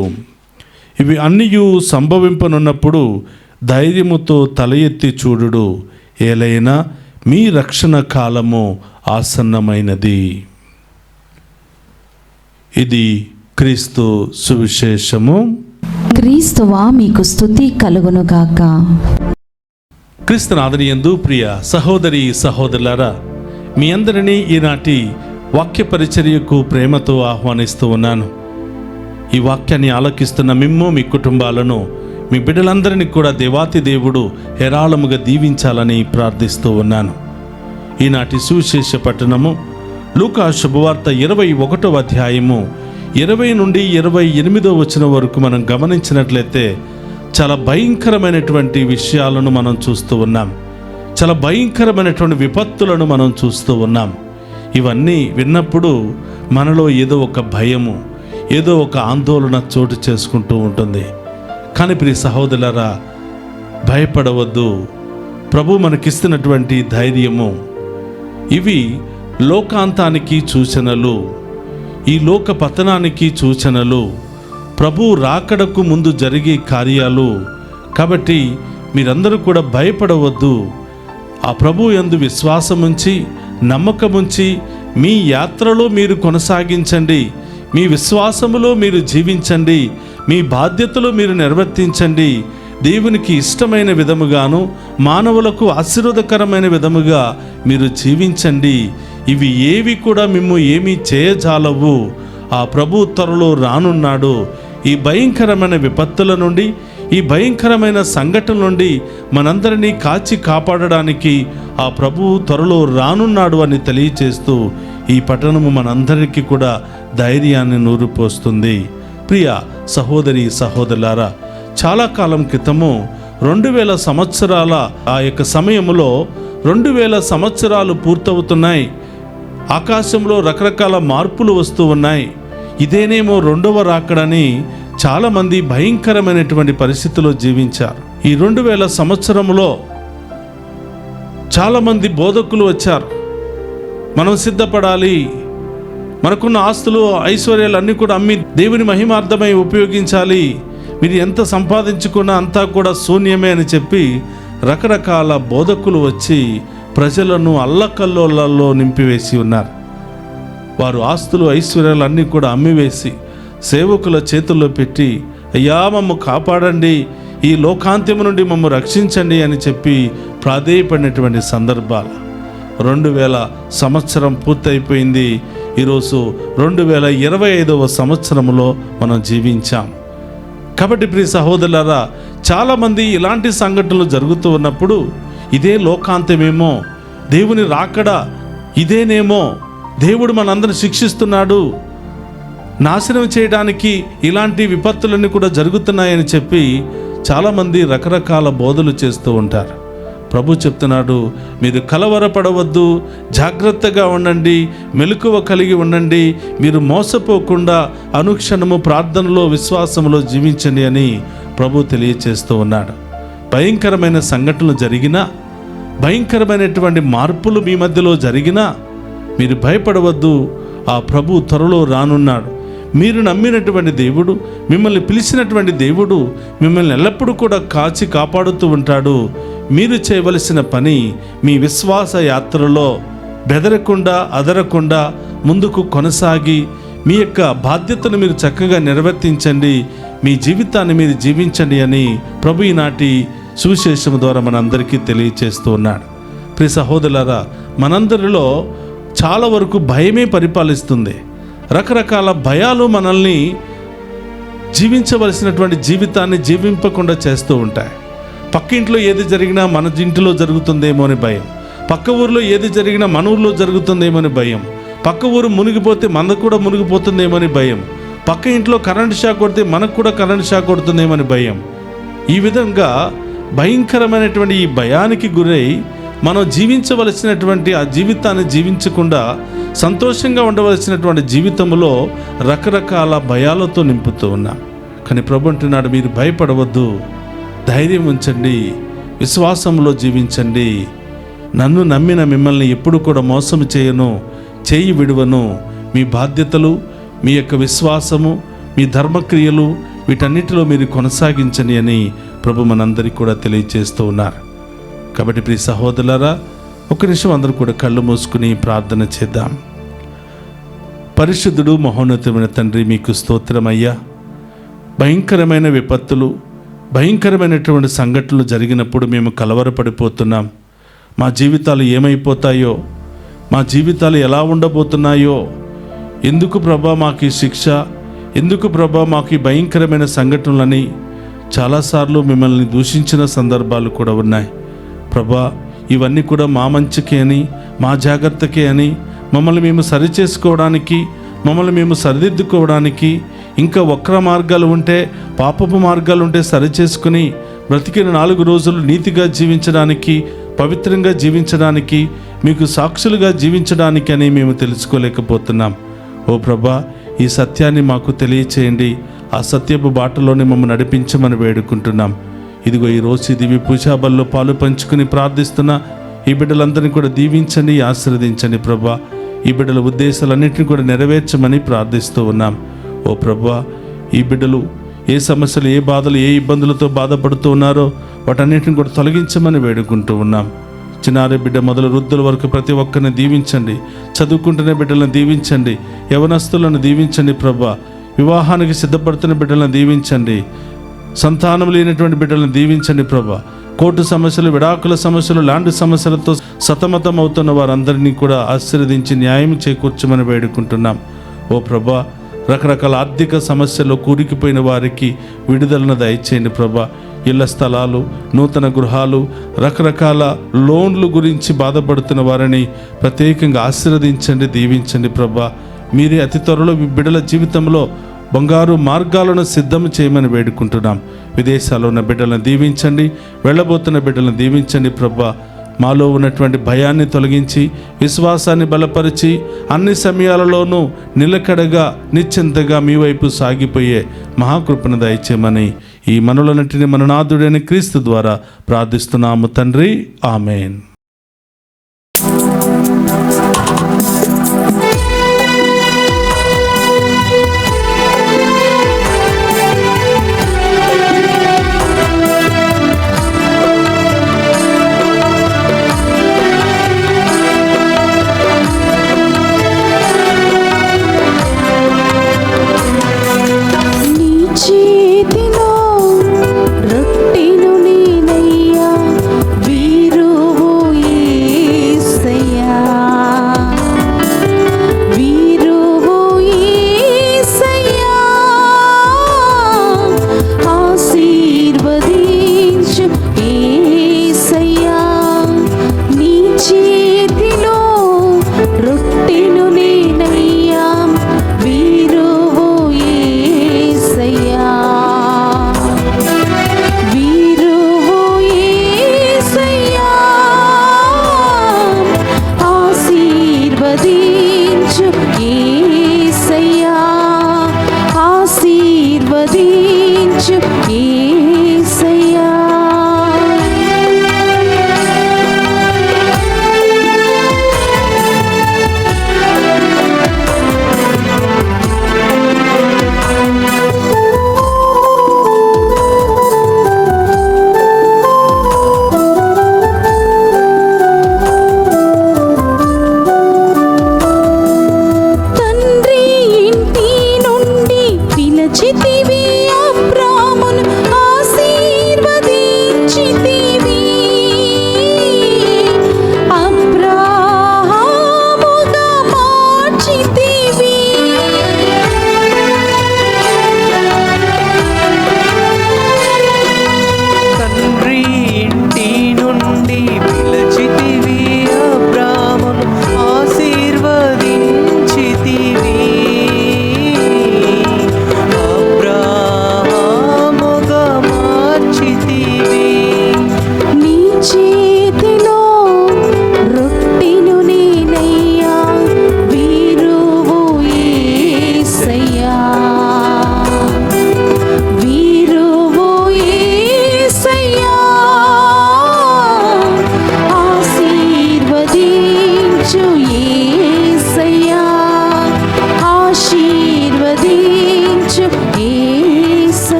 ఇవి అన్నియు సంభవింపనున్నప్పుడు ధైర్యముతో తల ఎత్తి చూడుడు. ఏలైనా మీ రక్షణ కాలము ఆసన్నమైనది. ఇది క్రీస్తు సువిశేషము. క్రీస్తువా మీకు స్తుతి కలుగునుగాక. క్రీస్తునాథునియందు ప్రియ సహోదరి సహోదరులారా, మీ అందరినీ ఈనాటి వాక్య పరిచర్యకు ప్రేమతో ఆహ్వానిస్తూ ఉన్నాను. ఈ వాక్యాన్ని ఆలకిస్తున్న మిమ్ము, మీ కుటుంబాలను, మీ బిడ్డలందరినీ కూడా దేవాతి దేవుడు హేరాళముగా దీవించాలని ప్రార్థిస్తూ ఉన్నాను. ఈనాటి సువిశేష పట్టణము లూకా శుభవార్త 21వ అధ్యాయము 20 నుండి 28వ వచనం వరకు మనం గమనించినట్లయితే చాలా భయంకరమైనటువంటి విషయాలను మనం చూస్తూ ఉన్నాం. చాలా భయంకరమైనటువంటి విపత్తులను మనం చూస్తూ ఉన్నాం. ఇవన్నీ విన్నప్పుడు మనలో ఏదో ఒక భయము, ఏదో ఒక ఆందోళన చోటు చేసుకుంటూ ఉంటుంది. కానీ ప్రియ సహోదరులారా, భయపడవద్దు. ప్రభు మనకిస్తున్నటువంటి ధైర్యము, ఇవి లోకాంతానికి సూచనలు, ఈ లోక పతనానికి సూచనలు, ప్రభు రాకడకు ముందు జరిగే కార్యాలు. కాబట్టి మీరందరూ కూడా భయపడవద్దు. ఆ ప్రభు యందు విశ్వాసముంచి, నమ్మకముంచి మీ యాత్రలో మీరు కొనసాగించండి. మీ విశ్వాసములో మీరు జీవించండి. మీ బాధ్యతలు మీరు నిర్వర్తించండి. దేవునికి ఇష్టమైన విధముగాను మానవులకు ఆశీర్వాదకరమైన విధముగా మీరు జీవించండి. ఇవి ఏవి కూడా మిమ్ము ఏమీ చేయజాలవు. ఆ ప్రభు త్వరలో రానున్నాడు. ఈ భయంకరమైన విపత్తుల నుండి, ఈ భయంకరమైన సంఘటన నుండి మనందరినీ కాచి కాపాడడానికి ఆ ప్రభువు త్వరలో రానున్నాడు అని తెలియచేస్తూ ఈ పట్టణము మనందరికీ కూడా ధైర్యాన్ని నూరిపోస్తుంది. ప్రియ సహోదరి సహోదరులారా, చాలా కాలం క్రితము 2000 సంవత్సరాల ఆ యొక్క సమయంలో 2000 సంవత్సరాలు పూర్తవుతున్నాయి. ఆకాశంలో రకరకాల మార్పులు వస్తూ ఉన్నాయి. ఇదేనేమో రెండవ రాకడని చాలామంది భయంకరమైనటువంటి పరిస్థితిలో జీవించారు. ఈ 2000 సంవత్సరంలో చాలామంది బోధకులు వచ్చారు. మనం సిద్ధపడాలి, మనకున్న ఆస్తులు ఐశ్వర్యాలు అన్నీ కూడా అమ్మి దేవుని మహిమార్థమై ఉపయోగించాలి, మీరు ఎంత సంపాదించుకున్నా అంతా కూడా శూన్యమే అని చెప్పి రకరకాల బోధకులు వచ్చి ప్రజలను అల్లకల్లోలలో నింపివేసి ఉన్నారు. వారు ఆస్తులు ఐశ్వర్యాలు అన్నీ కూడా అమ్మివేసి సేవకుల చేతుల్లో పెట్టి, అయ్యా మమ్ము కాపాడండి, ఈ లోకాంత్యము నుండి మమ్ము రక్షించండి అని చెప్పి ప్రాధేయపడినటువంటి సందర్భాలు. 2000 సంవత్సరం పూర్తయిపోయింది. ఈరోజు 2025వ సంవత్సరంలో మనం జీవించాం. కాబట్టి ప్రియ సహోదరులారా, చాలామంది ఇలాంటి సంఘటనలు జరుగుతూ ఉన్నప్పుడు ఇదే లోకాంతమేమో, దేవుని రాకడ ఇదేనేమో, దేవుడు మనందరిని శిక్షిస్తున్నాడు, నాశనం చేయడానికి ఇలాంటి విపత్తులన్నీ కూడా జరుగుతున్నాయని చెప్పి చాలామంది రకరకాల బోధలు చేస్తూ ఉంటారు. ప్రభు చెప్తున్నాడు, మీరు కలవరపడవద్దు, జాగ్రత్తగా ఉండండి, మెలకువ కలిగి ఉండండి, మీరు మోసపోకుండా అనుక్షణము ప్రార్థనలో విశ్వాసంలో జీవించండి అని ప్రభు తెలియచేస్తూ ఉన్నాడు. భయంకరమైన సంఘటనలు జరిగినా, భయంకరమైనటువంటి మార్పులు మీ మధ్యలో జరిగినా మీరు భయపడవద్దు. ఆ ప్రభు త్వరలో రానున్నాడు. మీరు నమ్మినటువంటి దేవుడు, మిమ్మల్ని పిలిచినటువంటి దేవుడు మిమ్మల్ని ఎల్లప్పుడూ కూడా కాచి కాపాడుతూ ఉంటాడు. మీరు చేయవలసిన పని మీ విశ్వాస యాత్రలో బెదరకుండా అదరకుండా ముందుకు కొనసాగి మీ యొక్క బాధ్యతను మీరు చక్కగా నిర్వర్తించండి, మీ జీవితాన్ని మీరు జీవించండి అని ప్రభు ఈనాటి సువిశేషం ద్వారా మనందరికీ తెలియచేస్తూ ఉన్నాడు. ప్రియ సహోదరులారా, మనందరిలో చాలా వరకు భయమే పరిపాలిస్తుంది. రకరకాల భయాలు మనల్ని జీవించవలసినటువంటి జీవితాన్ని జీవింపకుండా చేస్తూ ఉంటాయి. పక్కింట్లో ఏది జరిగినా మన ఇంటిలో జరుగుతుందేమో అని భయం, పక్క ఊరిలో ఏది జరిగినా మన ఊరిలో జరుగుతుందేమని భయం, పక్క ఊరు మునిగిపోతే మనకు కూడా మునిగిపోతుందేమని భయం, పక్క ఇంట్లో కరెంట్ షాక్ కొడితే మనకు కూడా కరెంట్ షాక్ కొడుతుందేమని భయం. ఈ విధంగా భయంకరమైనటువంటి ఈ భయానికి గురై మనం జీవించవలసినటువంటి ఆ జీవితాన్ని జీవించకుండా సంతోషంగా ఉండవలసినటువంటి జీవితంలో రకరకాల భయాలతో నింపుతూ ఉన్నాం. కానీ ప్రభు అంటున్నాడు, మీరు భయపడవద్దు, ధైర్యం ఉంచండి, విశ్వాసంలో జీవించండి. నన్ను నమ్మిన మిమ్మల్ని ఎప్పుడు కూడా మోసం చేయను, చేయి విడువను. మీ బాధ్యతలు, మీ యొక్క విశ్వాసము, మీ ధర్మక్రియలు వీటన్నిటిలో మీరు కొనసాగించండి అని ప్రభు మనందరికీ కూడా తెలియజేస్తూ ఉన్నారు. కాబట్టి ప్రియ సహోదరులారా, ఒక నిమిషం అందరూ కూడా కళ్ళు మూసుకుని ప్రార్థన చేద్దాం. పరిశుద్ధుడు మహోన్నతమైన తండ్రి, మీకు స్తోత్రమయ్యా. భయంకరమైన విపత్తులు, భయంకరమైనటువంటి సంఘటనలు జరిగినప్పుడు మేము కలవరపడిపోతున్నాం. మా జీవితాలు ఏమైపోతాయో, మా జీవితాలు ఎలా ఉండబోతున్నాయో, ఎందుకు ప్రభా మాకు ఈ శిక్ష, ఎందుకు ప్రభా మాకు ఈ భయంకరమైన సంఘటనలని చాలాసార్లు మిమ్మల్ని దూషించిన సందర్భాలు కూడా ఉన్నాయి. ప్రభా, ఇవన్నీ కూడా మా మంచికే అని, మా జాగ్రత్తకే అని, మమ్మల్ని మేము సరిచేసుకోవడానికి, మమ్మల్ని మేము సరిదిద్దుకోవడానికి, ఇంకా వక్ర మార్గాలు ఉంటే, పాపపు మార్గాలు ఉంటే సరిచేసుకుని బ్రతికిన 4 రోజులు నీతిగా జీవించడానికి, పవిత్రంగా జీవించడానికి, మీకు సాక్షులుగా జీవించడానికి అని మేము తెలుసుకోలేకపోతున్నాం. ఓ ప్రభా, ఈ సత్యాన్ని మాకు తెలియచేయండి. ఆ సత్యపు బాటలోనే మమ్మల్ని నడిపించమని వేడుకుంటున్నాం. ఇదిగో ఈరోజు ఈ దివ్య పూజాబల్లో పాలు పంచుకుని ప్రార్థిస్తున్న ఈ బిడ్డలందరినీ కూడా దీవించండి, ఆశీర్వదించండి ప్రభా. ఈ బిడ్డల ఉద్దేశాలన్నింటినీ కూడా నెరవేర్చమని ప్రార్థిస్తూ ఉన్నాం. ఓ ప్రభా, ఈ బిడ్డలు ఏ సమస్యలు, ఏ బాధలు, ఏ ఇబ్బందులతో బాధపడుతూ ఉన్నారో వాటన్నిటిని కూడా తొలగించమని వేడుకుంటూ ఉన్నాం. చిన్నారి బిడ్డ మొదలు వృద్ధుల వరకు ప్రతి ఒక్కరిని దీవించండి. చదువుకుంటున్న బిడ్డలను దీవించండి, యవనస్తులను దీవించండి ప్రభా. వివాహానికి సిద్ధపడుతున్న బిడ్డలను దీవించండి, సంతానం లేనటువంటి బిడ్డలను దీవించండి ప్రభా. కోర్టు సమస్యలు, విడాకుల సమస్యలు, ల్యాండ్ సమస్యలతో సతమతం అవుతున్న వారందరినీ కూడా ఆశీర్వదించి న్యాయం చేకూర్చమని వేడుకుంటున్నాం. ఓ ప్రభా, రకరకాల ఆర్థిక సమస్యల్లో కూరికిపోయిన వారికి విడుదలను దయచేయండి ప్రభా. ఇళ్ల స్థలాలు, నూతన గృహాలు, రకరకాల లోన్లు గురించి బాధపడుతున్న వారిని ప్రత్యేకంగా ఆశీర్వదించండి, దీవించండి ప్రభా. మీరే అతి త్వరలో బిడ్డల జీవితంలో బంగారు మార్గాలను సిద్ధం చేయమని వేడుకుంటున్నాం. విదేశాల్లో ఉన్న బిడ్డలను దీవించండి, వెళ్ళబోతున్న బిడ్డలను దీవించండి ప్రభా. మాలో ఉన్నటువంటి భయాన్ని తొలగించి, విశ్వాసాన్ని బలపరిచి, అన్ని సమయాలలోనూ నిలకడగా నిశ్చింతగా మీ వైపు సాగిపోయే మహాకృపను దయచేయమని ఈ మనలన్నింటినీ మన నాథుడైన క్రీస్తు ద్వారా ప్రార్థిస్తున్నాము తండ్రి, ఆమేన్. రొట్టెను నేనయ్యా, వీరువు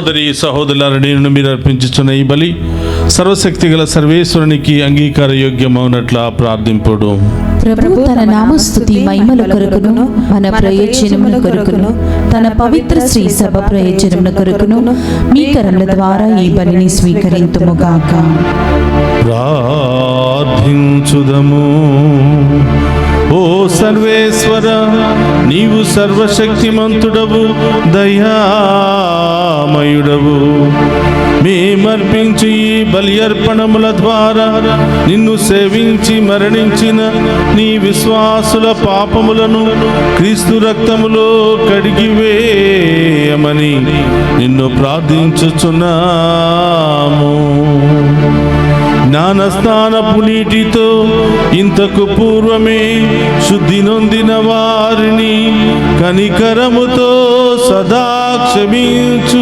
సహోదరి సహోదరులారా, నేను మీరు అర్పించుచున్న ఈ బలి సర్వశక్తి గల సర్వేశ్వరునికి అంగీకార యోగ్యమవునట్లా ప్రార్థింపుడు. ప్రభు తన నామస్తుతి మహిమల కొరకును మన ప్రయోజనముల కొరకును తన పవిత్ర శ్రీ సభ ప్రయోజనముల కొరకును మీ కరముల ద్వారా ఈ బలిని స్వీకరింతుముగాక. ప్రార్థించుదము. ఓ సర్వేశ్వర, నీవు సర్వశక్తిమంతుడవు, దయామయుడవు. మేమర్పించి ఈ బలి అర్పణముల ద్వారా నిన్ను సేవించి మరణించిన నీ విశ్వాసుల పాపములను క్రీస్తు రక్తములో కడిగివేయమని నిన్ను ప్రార్థించుచున్నాము. జ్ఞానస్నానపు నీటితో ఇంతకు పూర్వమే శుద్ధి నొందిన వారిని కనికరముతో సదా క్షమించు.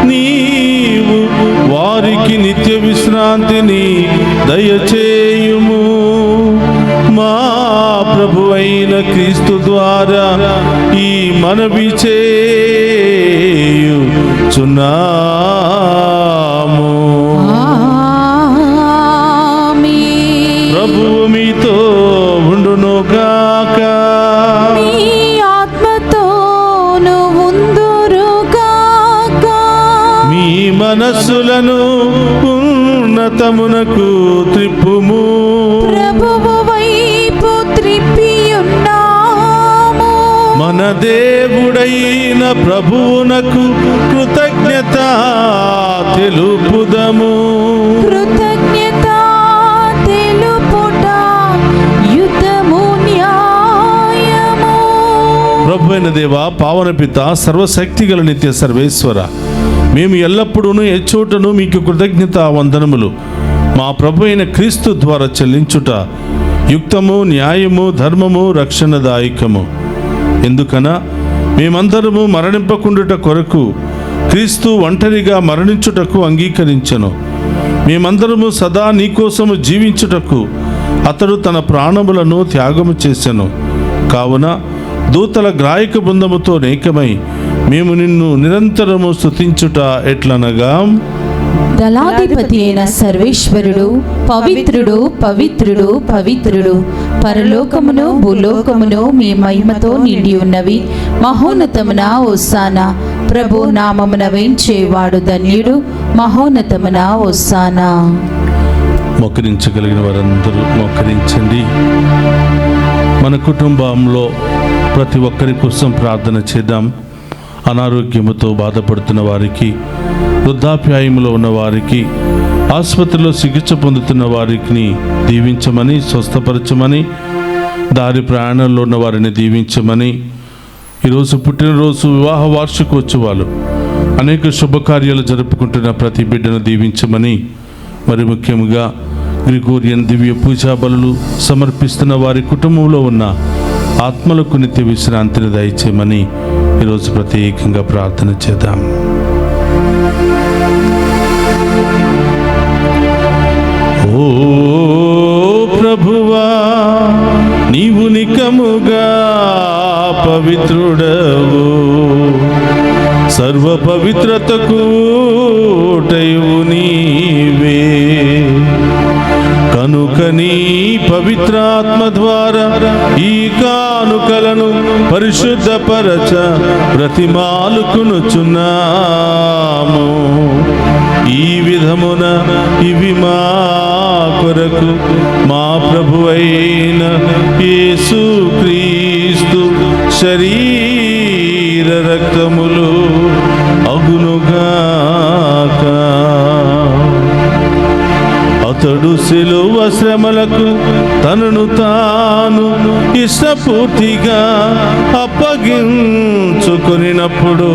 నీవు వారికి నిత్య విశ్రాంతిని దయచేయుము. మా ప్రభువైన క్రీస్తు ద్వారా ఈ మనవి చేయుచున్నాము. ప్రభువు మీతో ఉండునుగాక. మీ ఆత్మతోను ఉందురుగాక. మీ మనస్సులను ఉన్నతమునకు త్రిప్పుము. ప్రభువు వైపు త్రిప్పియున్నాము. మన దేవుడైన ప్రభువునకు కృతజ్ఞత తెలుపుదము. కృతజ్ఞత తెలుపుట యుద్ధము న్యాయము. ప్రభువైన దేవా, పావన పిత, సర్వశక్తి గల నిత్య సర్వేశ్వర, మేము ఎల్లప్పుడూ ఎచ్చోటను మీకు కృతజ్ఞత వందనములు మా ప్రభు అయిన క్రీస్తు ద్వారా చెల్లించుట యుక్తము, న్యాయము, ధర్మము, రక్షణదాయకము. ఎందుకనా మేమందరము మరణింపకుండుట కొరకు క్రీస్తు ఒంటరిగా మరణించుటకు అంగీకరించెను. మేమందరము సదా నీకోసము జీవించుటకు అతడు తన ప్రాణములను త్యాగము చేసెను. కావున దూతల గ్రాయక బృందముతో నేకమై మేము నిన్ను నిరంతరము స్తుతించుట ఎట్లనగా, దళాధిపతి అయిన సర్వేశ్వరుడు పవిత్రుడు, పవిత్రుడు, పవిత్రుడు, పరలోకమును భూలోకమును మీ మహిమతో నిండి ఉన్నవి. మహోన్నతమున హోసానా. ప్రభు నామమున వేంచేవాడు ధన్యుడు. మహోన్నతమున హోసానా. మోకరించగలిగిన వారందరూ మోకరించండి. మన కుటుంబంలో ప్రతి ఒక్కరి కోసం ప్రార్థన చేద్దాం. అనారోగ్యముతో బాధపడుతున్న వారికి, వృద్ధాప్యాయములో ఉన్న వారికి, ఆసుపత్రిలో చికిత్స పొందుతున్న వారికి దీవించమని, స్వస్థపరచమని, దారి ప్రయాణంలో ఉన్న వారిని దీవించమని, ఈరోజు పుట్టినరోజు, వివాహ వార్షికోత్సవాలు, అనేక శుభకార్యాలు జరుపుకుంటున్న ప్రతి బిడ్డను దీవించమని, మరి ముఖ్యంగా గ్రిగోరియన్ దివ్య పూజా బలులు సమర్పిస్తున్న వారి కుటుంబంలో ఉన్న ఆత్మలకు నిత్య విశ్రాంతిని దయచేయమని ఈరోజు ప్రత్యేకంగా ప్రార్థన చేద్దాం. ఓ ప్రభువా, నీవు నికముగా పవిత్రుడవు, సర్వ పవిత్రతకు ఊటయు నీవే. కనుక నీ పవిత్రాత్మ ద్వారా ఈ కానుకలను పరిశుద్ధపరచ బ్రతిమాలుకొనుచున్నాము. ఈ విధమున ఇవి మా కొరకు మా ప్రభువైన యేసుక్రీస్తు శరీర రక్తములు అగునుగాక. అతడు శిలువ శ్రమలకు తనను తాను ఇష్టపూర్తిగా అప్పగించుకొనినప్పుడు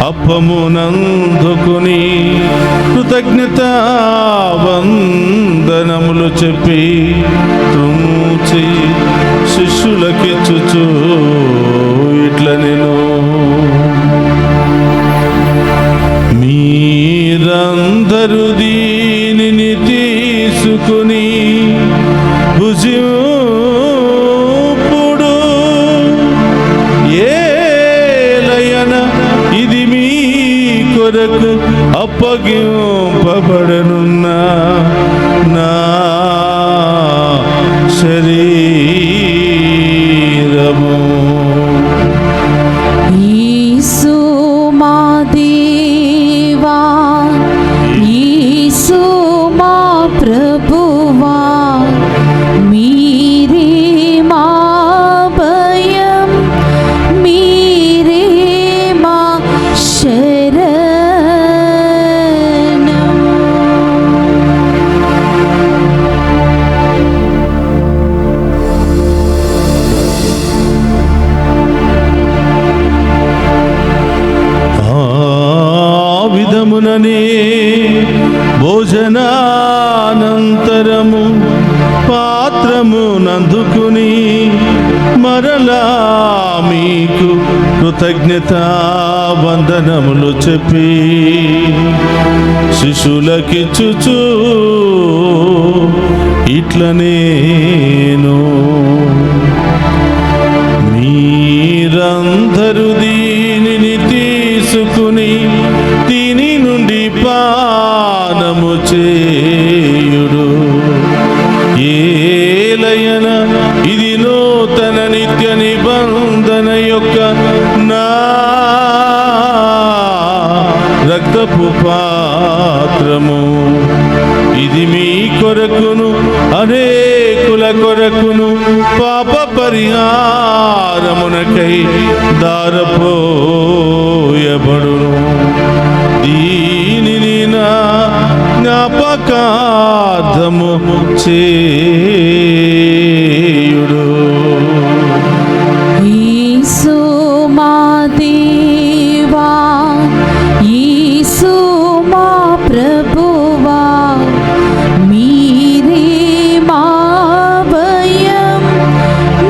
అప్పమునందుకుని కృతజ్ఞతా వందనములు చెప్పి త్రుంచి శిష్యులకిచ్చుచు ఇట్లనెను, మీరందరూ దీనిని తీసుకుని భుజింపుడు. ఏలయన ఇది మీ కొరకు అప్పగింపబడనున్న నా శరీరము. యేసు మా దేవా, యేసు మా ప్రభువా, మీరే మా భయం, మీరే మా శరణం. విధముననే భోజనానంతరము పాత్రము నందుకుని మరలా మీకు కృతజ్ఞత వందనములు చెప్పి శిశులకిచ్చుచు ఇట్లనేను, మీరందరూ దీనిని తీసుకుని దీని నుండి పానము చేయుడు. ఏలయన ఇది నూతన నిత్య నిబంధన యొక్క నా రక్తపు పాత్రము. ఇది మీ కొరకును అనేకుల కొరకును పాప పరిహారమునకై దారపోయబడును. దీనిని నా జ్ఞాపకార్థము చేయుడు. యేసు మా దేవా, యేసు మా ప్రభువా, మీరే మా భయం,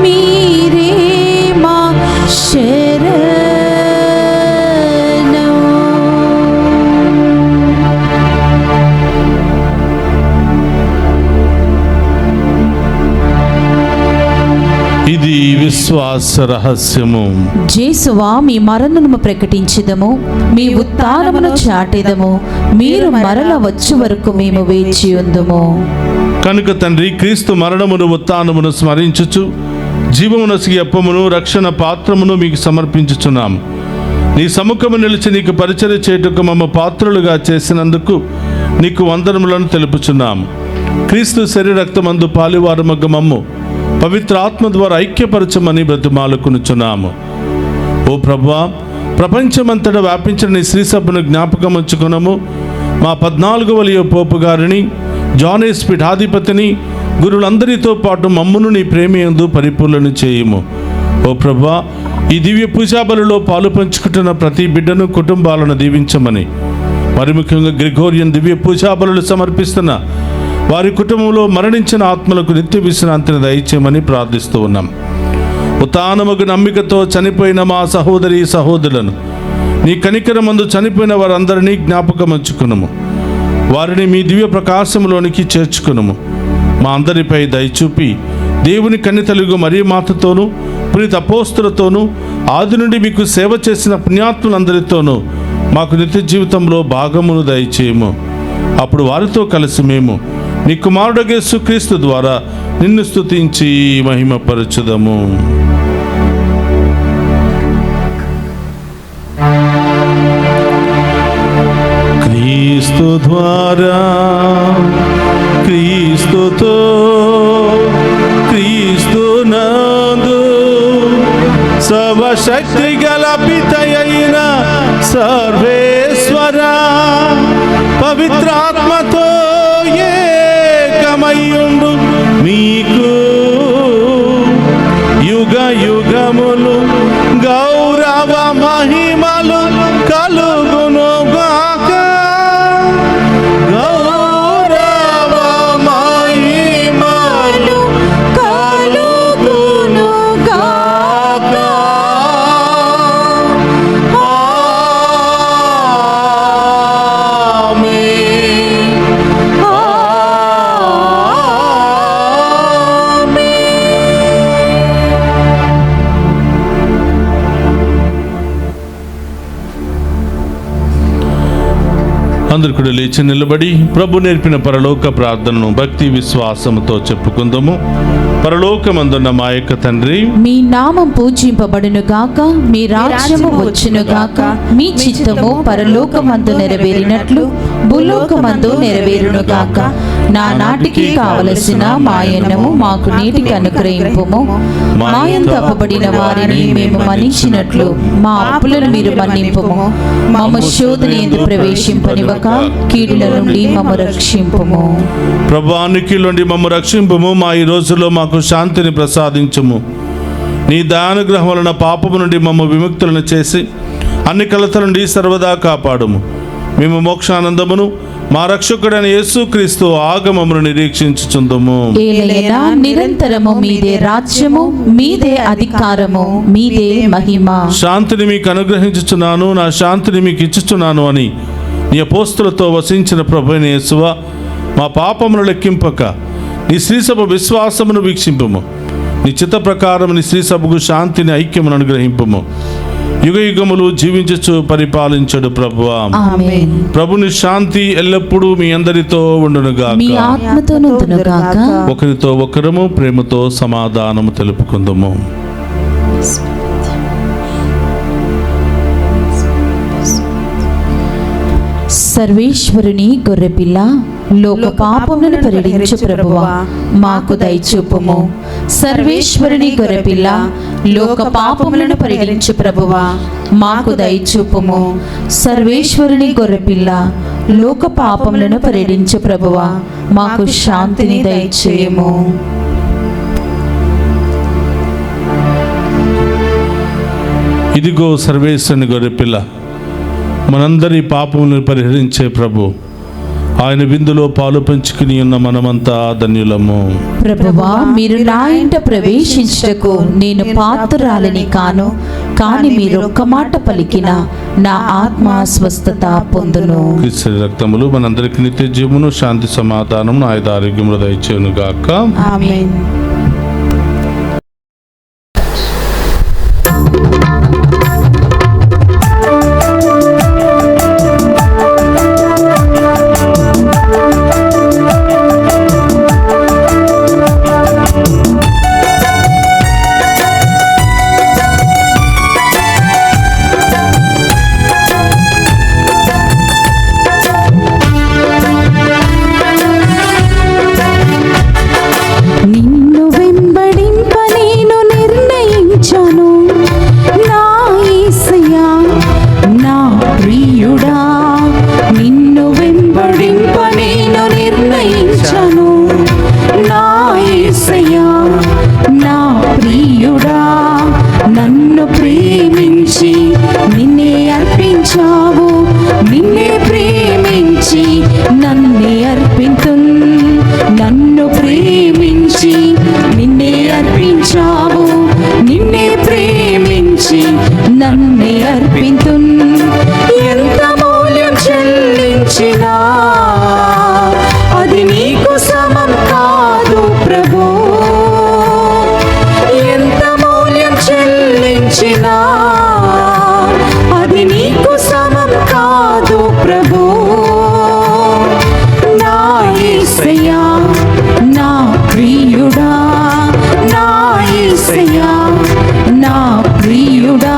మీరే మా శరణం. ఇది విశ్వాస రహస్యము. జేసువా, మీ మరణమును ప్రకటించెదము, మీ ఉత్థానమును చాటెదము. మీరు మరల వచ్చు వరకు మేము వేచి ఉందుము. కనుక తండ్రి, క్రీస్తు మరణమును ఉత్థానమును స్మరించుచు జీవమునసి అప్పమును రక్షణ పాత్రమును మీకు సమర్పించుచున్నాము. నీ సముఖము నిలిచి నీకు పరిచర్య చేయుటకు మమ్మ పాత్రులుగా చేసినందుకు నీకు వందనములను తెలుపుచున్నాము. క్రీస్తు శరీర రక్తమందు పాలివారమగ్గ మమ్ము పవిత్ర ఆత్మ ద్వారా ఐక్యపరచమని బ్రతిమాలుకొనుచున్నాము. ఓ ప్రభువా, ప్రపంచమంతటా వ్యాపించిన నీ శ్రీసభను జ్ఞాపకం ఉంచుకునము. మా 14వ లియో పోపు గారిని, జానేస్ పీఠాధిపతిని, గురువులందరితో పాటు మమ్మును నీ ప్రేమయందు పరిపూర్ణ చేయుము. ఓ ప్రభువా, ఈ దివ్య పూజాబలిలో పాలు పంచుకుంటున్న ప్రతి బిడ్డను, కుటుంబాలను దీవించమని, మరి ముఖ్యంగా గ్రిగోరియన్ దివ్య పూజాబలులు సమర్పిస్తున్న వారి కుటుంబంలో మరణించిన ఆత్మలకు నిత్య విశ్రాంతిని దయచేయమని ప్రార్థిస్తూ ఉన్నాం. ఉత్థానముకు నమ్మికతో చనిపోయిన మా సహోదరి సహోదరులను నీ కనికరమందు చనిపోయిన వారందరినీ జ్ఞాపకం ఉంచుకునము. వారిని మీ దివ్య ప్రకాశంలోనికి చేర్చుకునము. మా అందరిపై దయచూపి దేవుని కన్నితలుగు మరియ మాతతోనూ పునీత అపోస్తులతోనూ ఆది నుండి మీకు సేవ చేసిన పుణ్యాత్ములందరితోనూ మాకు నిత్య జీవితంలో భాగమును దయచేయము. అప్పుడు వారితో కలిసి మేము నీ కుమారుడగు యేసుక్రీస్తు ద్వారా నిన్ను స్తుతించి మహిమపరచుదము. క్రీస్తు ద్వారా, క్రీస్తుతో, క్రీస్తు నందు సర్వశక్తి గల పితయైన సర్వేశ్వర పవిత్రాత్మతో ఏకమయ్యుండు మీకు యుగ యుగములు గౌరవ మహిమలు కలుగును గాక. గౌరవ మహిమలు కలుగును గాక. ఆమేన్. అందరు కూడా లేచి నిలబడి ప్రభు నేర్పిన పరలోక ప్రార్థనను భక్తి విశ్వాసముతో చెప్పుకుందాము. పరలోకమందున్న మా యొక్క తండ్రి, మీ నామం పూజింపబడును గాక, మీ రాజ్యము వచ్చును గాక, మీ చిత్తము పరలోకమందు నెరవేరినట్లు భూలోకమందు నెరవేరును గాక. నా నాటికి కావలసిన మాయన్నము మాకు నేటికి అనుగ్రహింపుము. మాయం తప్పబడిన వారిని మేము మన్నించినట్లు మా అప్పులను మీరు మన్నింపుము. మమ్మ శోధన యందు ప్రవేశింపనివ్వక కీడుల నుండి మమ్మ రక్షింపుము. ప్రభానికి నుండి మమ్మ రక్షింపుము. మా ఈ రోజుల్లో మాకు శాంతిని ప్రసాదించుము. నీ దయానుగ్రహం వలన పాపము నుండి మమ్మ విముక్తులను చేసి అన్ని కలతల నుండి సర్వదా కాపాడుము. మేము మోక్షానందమును మా రక్షకుడైన యేసుక్రీస్తు ఆగమమును నిరీక్షించుచుందుము. ఏలయనా నిరంతరము మీదే రాజ్యము, మీదే అధికారము, మీదే మహిమ. శాంతిని మీకు అనుగ్రహించుచున్నాను, నా శాంతిని మీకు ఇచ్చుచున్నాను అని నీ అపోస్తులతో వసించిన ప్రభువైన యేసువా, మా పాపమును లెక్కింపక నీ శ్రీసభ విశ్వాసమును వీక్షింపుము. నీ చిత్త ప్రకారం నీ శ్రీసభకు శాంతిని ఐక్యమును అనుగ్రహింపుము. యుగ యుగములు జీవించుచు పరిపాలించడు ప్రభువా. ఆమేన్. ప్రభుని శాంతి ఎల్లప్పుడూ మీ అందరితో ఉండునుగాక, మీ ఆత్మతోనుండునుగాక. ఒకరితో ఒకరము ప్రేమతో సమాధానము తెలుపుకుందాము. సర్వేశ్వరుని గొర్రెపిల్ల, లోక పాపములను పరిహరించు ప్రభువా, మాకు దయచూపుము. సర్వేశ్వరుని గొర్రెపిల్ల, లోక పాపములను పరిహరించు ప్రభువా, మాకు దయచూపుము. సర్వేశ్వరుని గొర్రెపిల్ల, లోక పాపములను పరిహరించు ప్రభువా, మాకు శాంతిని దయచేయము. ఇదిగో సర్వేశ్వరుని గొర్రెపిల్ల, మనందరి పాపములను పరిహరించే ప్రభు. ఆయన విందులో పాలు పంచుకుని ఉన్న మనమంతా ధన్యులము. ప్రభువా, మీరు నా ఇంట ప్రవేశించుటకు నేను పాత్రురాలిని కాను, కానీ మీరు ఒక్క మాట పలికిన నా ఆత్మ స్వస్థత పొందును. క్రీస్తు రక్తములు మనందరికి నిత్య జీవమును, శాంతి సమాధానము, ఆయుధ ఆరోగ్యములు దయచేయును గాక. ఆమేన్. నన్నే అర్పింతున్. ఎంత మూల్యం చెల్లించినా అది నీకు సమం కాదు ప్రభు. ఎంత మూల్యం చెల్లించినా అది నీకు సమం కాదు ప్రభు. నా యేసయ్యా, నా ప్రియుడా, నా యేసయ్యా, నా ప్రియుడా,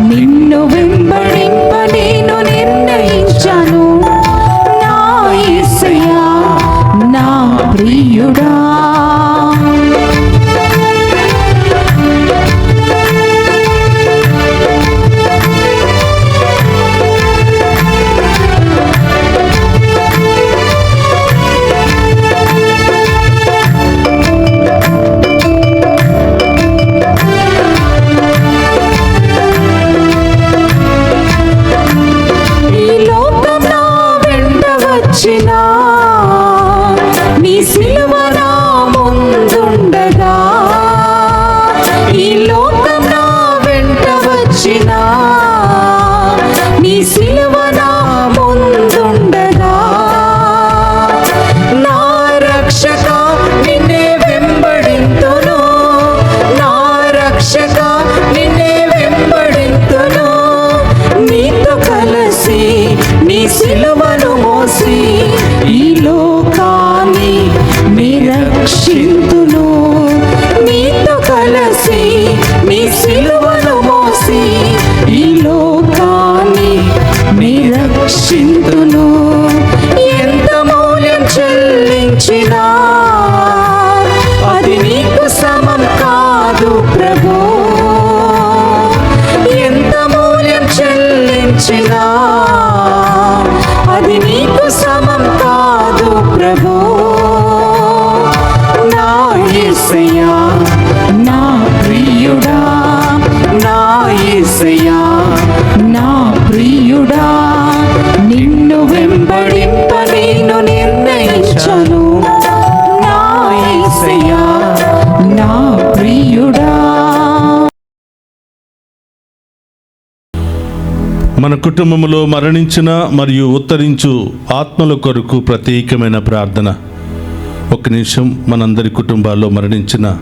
నిన్ను వెంబడింప నేను నిర్ణయించాను. నా యేసయ్యా, నా ప్రియుడా. నీ సిలువ నా ముందుండగా, ఈ లోకం నా వెంట వచ్చినా, నీ సిలువ నా ముందుండగా, నా రక్షక నిన్నే వెంబడింతును, నా రక్షక నిన్నే వెంబడింతును. నీతో కలిసి నీ సిలువ ఎంత మూల్యం చెల్లించినా అది నీకు సమం కాదు ప్రభు. ఎంత మూల్యం చెల్లించినా అది నీకు సమం కాదు ప్రభు. నా యేసయ్యా నా ప్రియుడా, నా యేసయ్యా నా ప్రియుడా, నిన్ను వెంబడింప నేను నిర్ణయించను. నా యేసయ్యా నా ప్రియుడా. మన కుటుంబంలో మరణించిన మరియు ఉత్తరించు ఆత్మల కొరకు ప్రత్యేకమైన ప్రార్థన. ఒక నిమిషం మనందరి కుటుంబాల్లో మరణించిన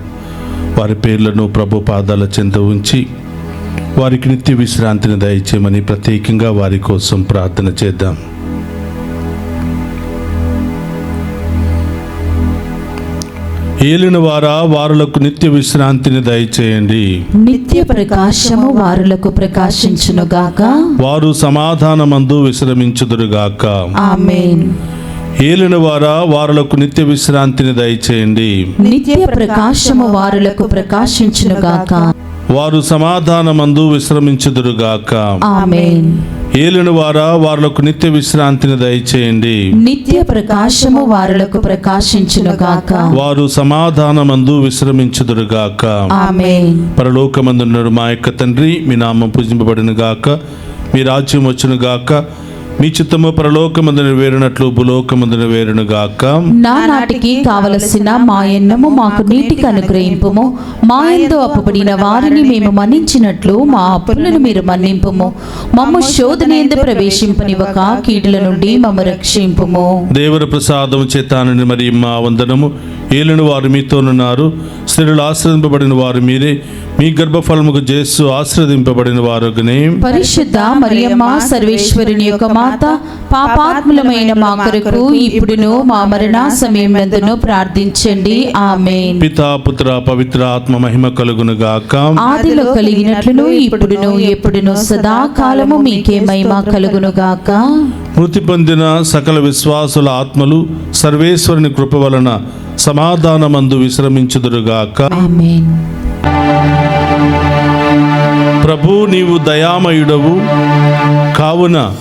వారి పేర్లను ప్రభు పాదాల చెంత ఉంచి వారికి నిత్య విశ్రాంతిని దయచేయమని ప్రత్యేకంగా వారి కోసం ప్రార్థన చేద్దాం. ఏలిన వారా వారులకు నిత్య విశ్రాంతిని దయచేయండి. నిత్య ప్రకాశము వారులకు ప్రకాశించునుగాక. వారు సమాధానమందు విశ్రమించుదురుగాక. ఆమేన్. ఏలిన వారా వారులకు నిత్య విశ్రాంతిని దయచేయండి. నిత్య ప్రకాశము వారులకు ప్రకాశించునుగాక. వారు సమాధానమందు విశ్రమించుదురుగాక. ఆమేన్. ఏలిన వారా వారులకు నిత్య విశ్రాంతిని దయచేయండి. నిత్య ప్రకాశము వారులకు ప్రకాశించునుగాక. వారు సమాధానమందు విశ్రమించుదురుగాక. ఆమేన్. పరలోకమందున్న మా యొక్క తండ్రి, మీ నామం పూజింపబడిన గాక, మీ రాజ్యం వచ్చును గాక, మీ చిత్తము పరలోకమందు నెరవేరునట్లు భూలోకమందు నెరవేరును గాక. నానాటికి కావలసిన మా ఎన్నము మాకు నీటికి అనుగ్రహింపుము. మా యందు అప్పుబడిన వారిని మేము మన్నించినట్లు మా అప్పులను మీరు మన్నింపుము. మమ్ము శోధనయందు ప్రవేశింపనివ్వక కీడుల నుండి మమ్ము రక్షింపుము. దేవర ప్రసాదం చేతానని మరి మా వందనము. ఏలిన వారు మీతోనున్నారు, స్త్రీలు ఆశ్రదింపబడిన వారు మీరే, మీ గర్భఫలముకు జేసు ఆశ్రదింపబడిన వారుగనే. పరిశుద్ధ మరియమ్మ సర్వేశ్వరుని యొక్క మాత, పాపాత్ములమైన మా కొరకు ఇప్పుడును మా మరణ సమయమందును ప్రార్థించండి. ఆమేన్. పితా పుత్ర పవిత్ర ఆత్మ మహిమ కలుగును గాక. ఆదిలో కలిగినట్లును ఇప్పుడును ఎప్పుడును సదాకాలము మీకే మహిమ కలుగును గాక. మృతి పొందిన సకల విశ్వాసుల ఆత్మలు సర్వేశ్వరుని కృప వలన సమాధానమందు విశ్రమించుదురుగాక. ఆమేన్. ప్రభు నీవు దయామయుడవు కావున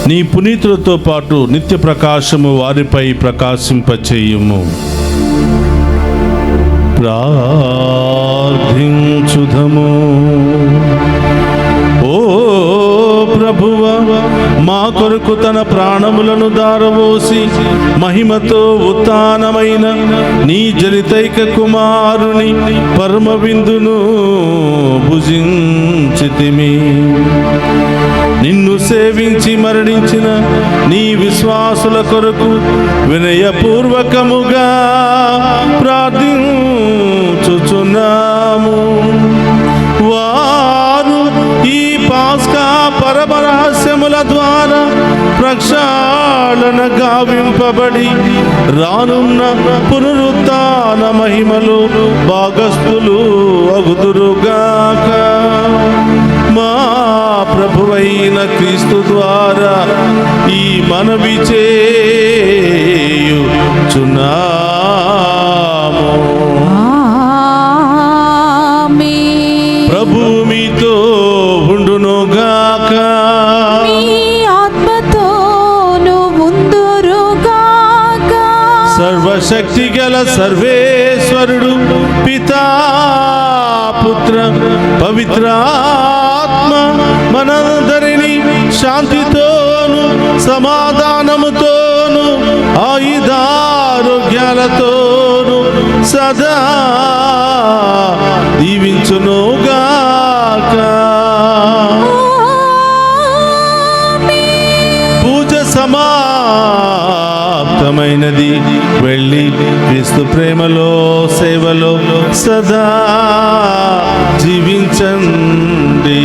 నీ పునీతులతో పాటు నిత్య ప్రకాశము వారిపై ప్రకాశింపచేయుము. ప్రార్థించుదము. ఓ ప్రభువ, మా కొరకు తన ప్రాణములను దారవోసి మహిమతో ఉత్థానమైన నీ జనితైక కుమారుని పరమ విందును భుజించితిమి. నిన్ను సేవించి మరణించిన నీ విశ్వాసుల కొరకు వినయపూర్వకముగా ప్రార్థించుచున్నాము. వారు ఈ పాస్కా పరమరహస్యముల ద్వారా ప్రక్షాళన గావింపబడి రానున్న పునరుత్థాన మహిమలు భాగస్థులు అగుదురుగాక. మా ప్రభువైన క్రీస్తు ద్వారా ఈ మనవి చేయుచున్నాము. ఆమేన్. ప్రభు మీతో ఉండునుగాక. మీ ఆత్మతోను ఉందురుగాక. సర్వశక్తి గల సర్వేశ్వరుడు పితా పుత్ర పవిత్రాత్మ మనందరినీ శాంతితోను సమాధానముతోను ఆయుధారోగ్యాలతోను సదా దీవించునుగాక. పూజ సమాప్తమైనది. వెళ్ళి క్రీస్తు ప్రేమలో సేవలో సదా జీవించండి.